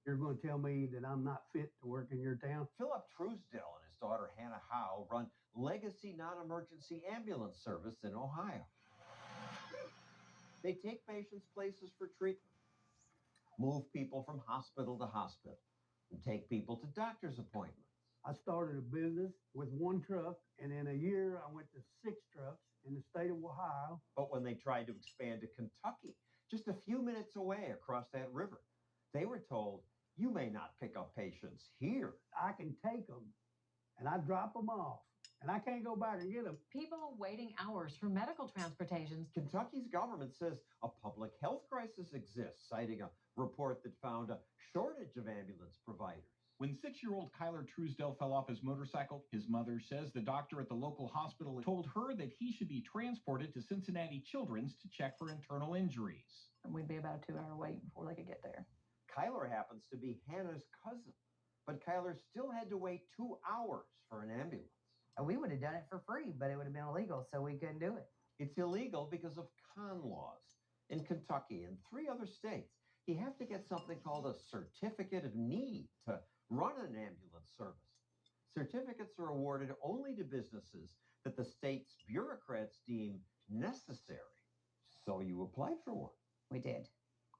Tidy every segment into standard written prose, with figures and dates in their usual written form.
You're going to tell me that I'm not fit to work in your town? Philip Truesdell and his daughter Hannah Howe run Legacy Non-Emergency Ambulance Service in Ohio. They take patients places for treatment, move people from hospital to hospital, and take people to doctor's appointments. I started a business with one truck, and in a year I went to 6 trucks in the state of Ohio. But when they tried to expand to Kentucky, just a few minutes away across that river, they were told, you may not pick up patients here. I can take them, and I drop them off, and I can't go back and get them. People waiting hours for medical transportations. Kentucky's government says a public health crisis exists, citing a report that found a shortage of ambulance providers. When 6-year-old Kyler Truesdell fell off his motorcycle, his mother says the doctor at the local hospital told her that he should be transported to Cincinnati Children's to check for internal injuries. And we'd be about a 2-hour wait before they could get there. Kyler happens to be Hannah's cousin, but Kyler still had to wait 2 hours for an ambulance. We would have done it for free, but it would have been illegal, so we couldn't do it. It's illegal because of con laws. In Kentucky and 3 other states, you have to get something called a certificate of need to run an ambulance service. Certificates are awarded only to businesses that the state's bureaucrats deem necessary. So you applied for one. We did.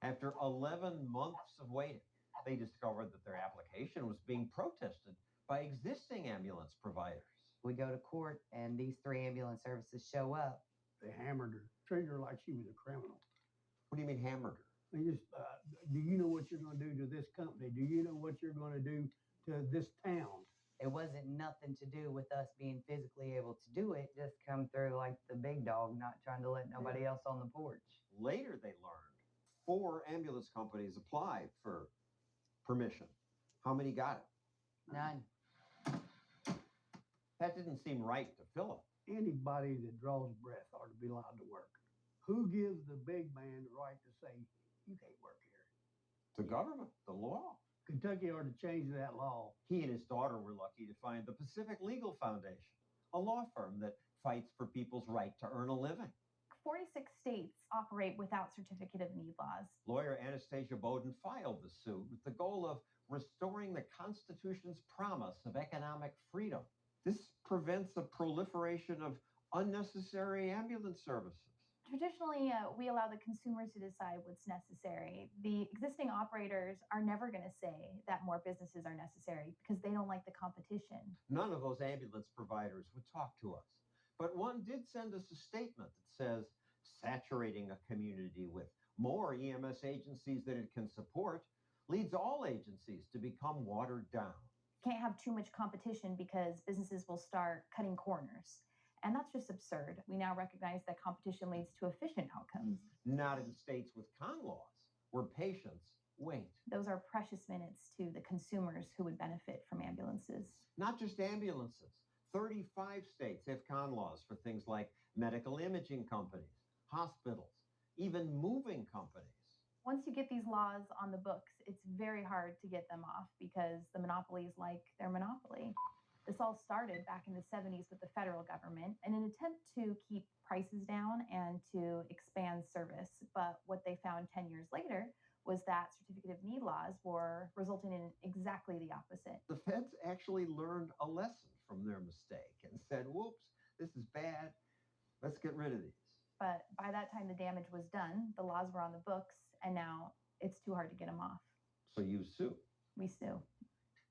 After 11 months of waiting, they discovered that their application was being protested by existing ambulance providers. We go to court, and these 3 ambulance services show up. They hammered her, treated her like she was a criminal. What do you mean hammered her? They just, do you know what you're going to do to this company? Do you know what you're going to do to this town? It wasn't nothing to do with us being physically able to do it. Just come through like the big dog, not trying to let nobody else on the porch. Later, they learned 4 ambulance companies applied for permission. How many got it? None. That didn't seem right to Philip. Anybody that draws breath ought to be allowed to work. Who gives the big man the right to say, you can't work here? The government, the law. Kentucky ought to change that law. He and his daughter were lucky to find the Pacific Legal Foundation, a law firm that fights for people's right to earn a living. 46 states operate without certificate of need laws. Lawyer Anastasia Bowden filed the suit with the goal of restoring the Constitution's promise of economic freedom. This prevents a proliferation of unnecessary ambulance services. Traditionally, we allow the consumers to decide what's necessary. The existing operators are never going to say that more businesses are necessary because they don't like the competition. None of those ambulance providers would talk to us. But one did send us a statement that says saturating a community with more EMS agencies than it can support leads all agencies to become watered down. Can't have too much competition because businesses will start cutting corners. And that's just absurd. We now recognize that competition leads to efficient outcomes. Not in states with con laws, where patients wait. Those are precious minutes to the consumers who would benefit from ambulances. Not just ambulances. 35 states have con laws for things like medical imaging companies, hospitals, even moving companies. Once you get these laws on the books, it's very hard to get them off because the monopolies like their monopoly. This all started back in the 70s with the federal government in an attempt to keep prices down and to expand service. But what they found 10 years later was that certificate of need laws were resulting in exactly the opposite. The feds actually learned a lesson from their mistake and said, whoops, this is bad. Let's get rid of these. But by that time, the damage was done. The laws were on the books, and now it's too hard to get them off. So you sue. We sue.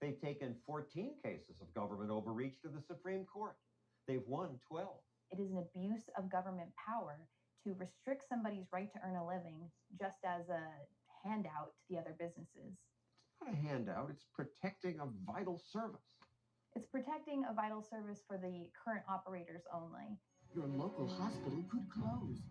They've taken 14 cases of government overreach to the Supreme Court. They've won 12. It is an abuse of government power to restrict somebody's right to earn a living just as a handout to the other businesses. It's not a handout, it's protecting a vital service. It's protecting a vital service for the current operators only. Your local hospital could close.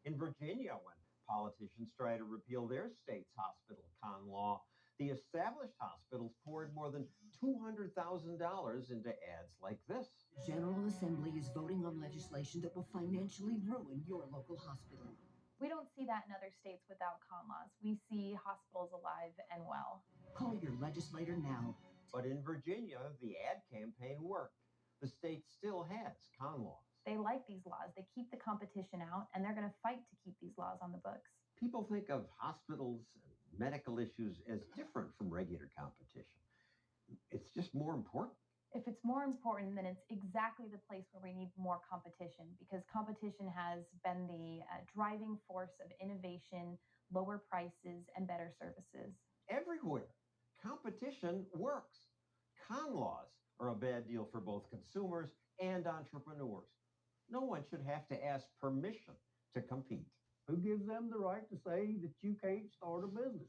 In Virginia, when politicians try to repeal their state's hospital con law, the established hospitals poured more than $200,000 into ads like this. General Assembly is voting on legislation that will financially ruin your local hospital. We don't see that in other states without con laws. We see hospitals alive and well. Call your legislator now. But in Virginia, the ad campaign worked. The state still has con laws. They like these laws. They keep the competition out, and they're going to fight to keep these laws on the books. People think of hospitals and medical issues as different from regular competition. It's just more important. If it's more important, then it's exactly the place where we need more competition, because competition has been the driving force of innovation, lower prices, and better services. Everywhere, competition works. Con laws are a bad deal for both consumers and entrepreneurs. No one should have to ask permission to compete. Who gives them the right to say that you can't start a business?